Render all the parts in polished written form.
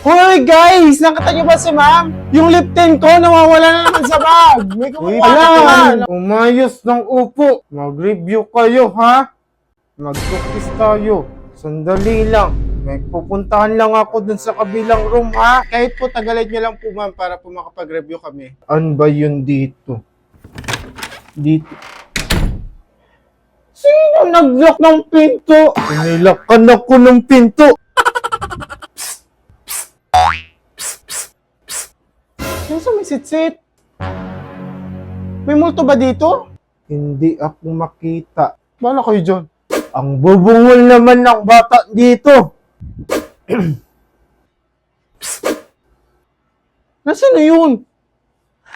Hoy guys! Nakita niyo ba si ma'am? Yung lip tint ko nawawala na naman sa bag. May kumukuha na naman. Umayos ng upo. Mag-review kayo ha? Mag-cookies tayo. Sandali lang. May pupuntahan lang ako dun sa kabilang room ha? Kahit po tagalan niyo lang po ma'am para po makapag-review kami. Ano ba yun dito? Dito. Sino nag-lock ng pinto? Inilakan ako ng pinto. Saan may sit-sit? May multo ba dito? Hindi ako makita. Bala kayo dyan. Ang bubungol naman ng bata dito. Nasaan na yun?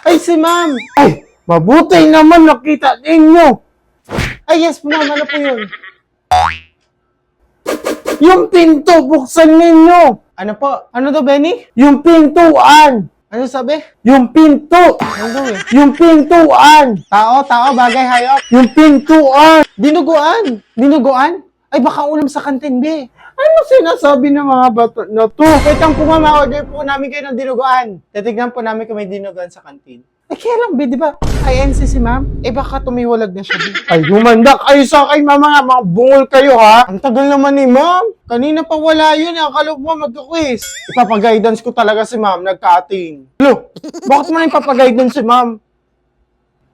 Ay, si ma'am. Ay, mabuti naman nakita ninyo. Ay, yes, ma'am. Ano po yun? Yung pinto, buksan ninyo. Ano po? Ano to, Benny? Yung pintuan. Ano sabi? Yung pinto! Ano yung pintuan! Tao, bagay, hayop. Yung pintuan! Dinuguan! Dinuguan? Ay, baka ulam sa kantin, be. Ano sinasabi ng mga bata na to? Wait lang po, mama. Order po namin kayo ng dinuguan. Titignan po namin kung may dinuguan sa kantin. Eh, kaya lang, be, di ba? INC si ma'am? Eh, baka tumiwalag na siya, be. Ay, humandak kayo sa akin, mama. Mga bungol kayo, ha? Ang tagal naman ni ma'am. Kanina pa wala yun. Akala mo magka-quiz. Ipapag-guidance ko talaga si ma'am. Nagka-ating. Hello? Bakit mo na ipapag-guidance si ma'am?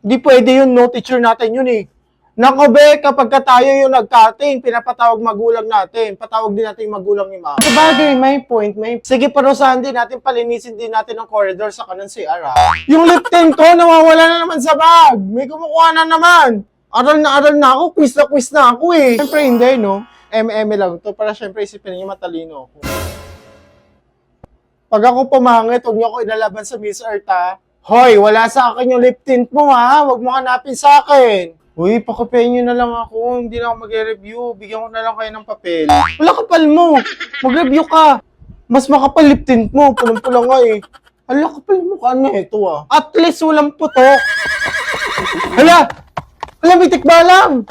Hindi pwede yun. No teacher natin yun, eh. Nako, be, kapag tayo yung nagka-ating, pinapatawag magulang natin. Patawag din natin yung magulang ni ma'am. Sabagay, may point. Sige, parusahan din natin. Palinisin din natin ang corridor sa kanan CR, ha? Yung lip tint ko, nawawala na naman sa bag. May kumukuha na naman. Aral na ako. Quiz na ako, eh. Siyempre, hindi, no? lang to para syempre isipin niyo matalino ako. Pag ako pumangit, huwag niyo ako inalaban sa Miss Earth, ha? Hoy, wala sa akin yung lip tint mo, ha? Huwag mo hanapin sa akin. Uy, pakopehin nyo na lang ako. Hindi na ako mag-review. Bigyan ko na lang kayo ng papel. Wala kapal mo. Mag-review ka. Mas makapal lip tint mo. Pulang-pula nga eh. Wala kapal mo ka na ito ah. At least walang putok. Hala! Hala, may tikbalang.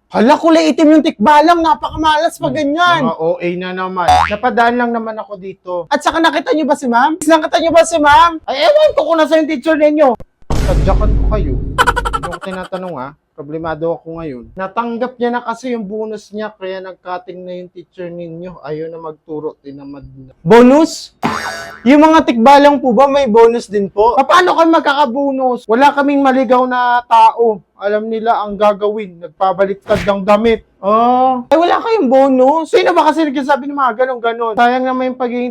Hala, kulay itim yung tikbalang. Napakamalas pa ganyan. Mga OA na naman. Napadaan lang naman ako dito. At saka nakita nyo ba si ma'am? Nakita nyo ba si ma'am? Ay, ewan ko kung nasa yung teacher ninyo. Sadyakan ko kayo. Hindi ko tinatanong ha. Problemado ako ngayon. Natanggap niya na kasi yung bonus niya kaya nag-cutting na yung teacher ninyo. Ayaw na magturo. Tinamad na. Bonus? Yung mga tikbalang po ba may bonus din po? Paano kami magkakabonus? Wala kaming maligaw na tao. Alam nila ang gagawin. Nagpabaliktad ng damit. Ay wala kayong bonus. Sino ba kasi nagsasabi ng mga ganon-ganon? Sayang naman yung pagiging